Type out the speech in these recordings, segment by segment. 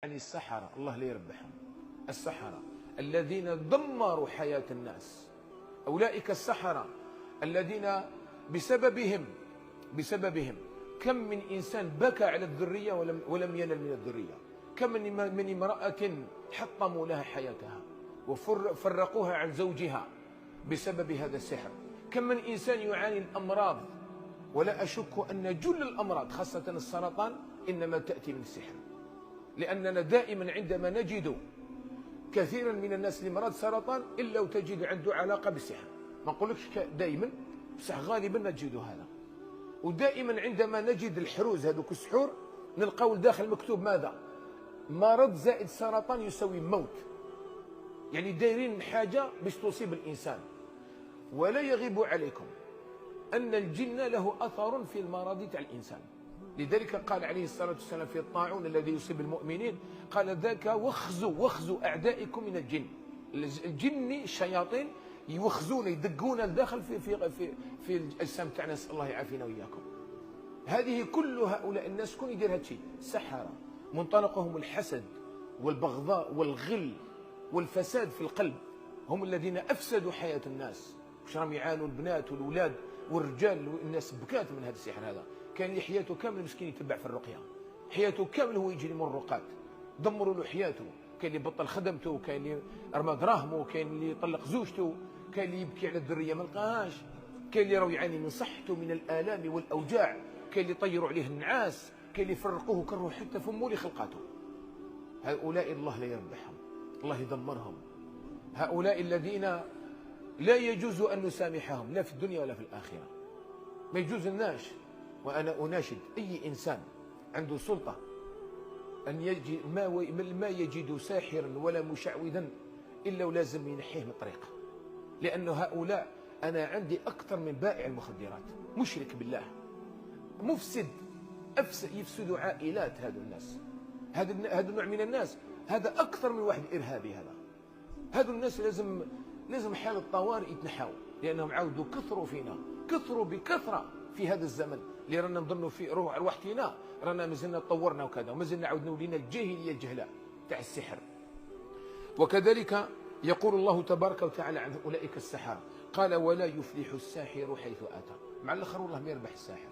يعني السحرة الله لا يربحهم. السحرة الذين دمروا حياة الناس، أولئك السحرة الذين بسببهم كم من إنسان بكى على الذرية ولم ينل من الذرية، كم من امرأة حطموا لها حياتها وفرقوها عن زوجها بسبب هذا السحر، كم من إنسان يعاني الأمراض. ولا أشك أن جل الأمراض خاصة السرطان إنما تأتي من السحر، لأننا دائما عندما نجد كثيرا من الناس اللي مرض سرطان إلا وتجد عنده علاقة بالسحر. ما نقولكش دائما، بصح غالبا نجد هذا. ودائما عندما نجد الحروز هذوك السحور نلقاو الداخل مكتوب ماذا؟ مرض زائد سرطان يساوي موت. يعني دايرين حاجة باش تصيب الإنسان. ولا يغيب عليكم أن الجن له أثر في المرض تاع الإنسان. لذلك قال عليه الصلاة والسلام في الطاعون الذي يصيب المؤمنين، قال ذاك وخزوا أعدائكم من الجن. الجن الشياطين يوخزون يدقون الداخل في الأجسام تاعنا، نسأل الله يعافينا وإياكم. هذه كل هؤلاء الناس شكون يدير هذا الشيء؟ السحرة. منطلقهم الحسد والبغضاء والغل والفساد في القلب، هم الذين أفسدوا حياة الناس. واش راهم يعانوا البنات والأولاد والرجال والناس بكات من هذا السحر هذا. كان حياته كامل مسكين يتبع في الرقية، حياته كامل هو يجري من الرقات، دمروا له حياته. كاين اللي بطل خدمته، كاين اللي رمى دراهمه، كاين اللي طلق زوجته، كاين اللي يبكي على الذريه ما لقاهاش، كاين اللي راهو يعاني من صحته من الآلام والأوجاع، كاين اللي طيروا عليه النعاس، كاين اللي فرقوه كرهوا حتى فمه اللي خلقاته. هؤلاء الله لا يربحهم، الله يدمرهم. هؤلاء الذين لا يجوز أن نسامحهم لا في الدنيا ولا في الآخرة. ما يجوز الناش. وأنا أناشد أي إنسان عنده سلطة أن يجي ما يجد ساحرا ولا مشعوذا إلا ولازم ينحيه من الطريق. لأن هؤلاء أنا عندي أكثر من بائع المخدرات، مشرك بالله، مفسد، يفسدوا عائلات. هذا الناس، هذا النوع من الناس، هذا أكثر من واحد إرهابي. هذا الناس لازم حال الطوارئ يتنحاوا، لأنهم عاودوا كثروا فينا، كثروا بكثرة في هذا الزمن اللي رانا نظنوا في روحتنا رانا مازلنا تطورنا وكذا، ومازلنا عاود نولينا الجاهليه الجهلاء تاع السحر. وكذلك يقول الله تبارك وتعالى عن اولئك السحرة، قال ولا يفلح الساحر حيث اتى. مع الاخر والله ما يربح الساحر،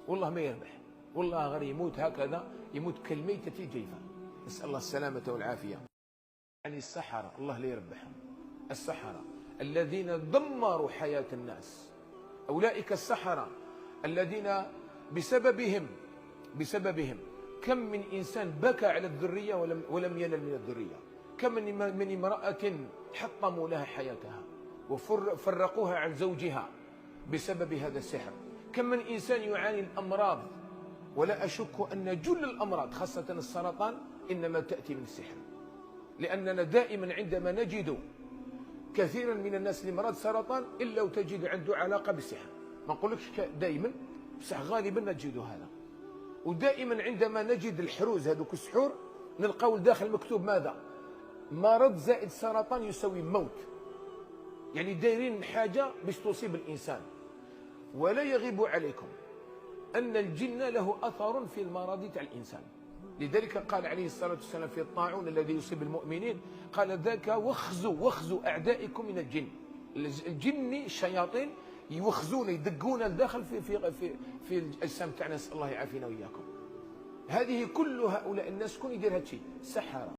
والله ما يربح، والله غير يموت هكذا، يموت كالميتة الجيفة، نسأل الله السلامة والعافية. يعني السحرة الله لا يربحهم. السحرة الذين دمروا حياة الناس، أولئك السحرة الذين بسببهم كم من إنسان بكى على الذرية ولم ينل من الذرية، كم من امرأة حطموا لها حياتها وفرقوها عن زوجها بسبب هذا السحر، كم من إنسان يعاني الأمراض. ولا أشك أن جل الأمراض خاصة السرطان إنما تأتي من السحر، لأننا دائما عندما نجد كثيرا من الناس اللي مرض سرطان إلا وتجد عنده علاقة بالسحر. ما نقولكش دائما، بصح غالبا نجد هذا. ودائما عندما نجد الحروز هذوك السحور نلقاو الداخل مكتوب ماذا؟ مرض زائد سرطان يساوي موت. يعني دايرين حاجة باش تصيب الإنسان. ولا يغيب عليكم أن الجن له أثر في المرض تاع الإنسان. لذلك قال عليه الصلاة والسلام في الطاعون الذي يصيب المؤمنين، قال ذاك وخزوا أعدائكم من الجن. الجن الشياطين يوخزون يدقون الداخل في الأجسام تاعنا، نسأل الله يعافينا وإياكم. هذه كل هؤلاء الناس شكون يدير هذا الشيء؟ السحرة.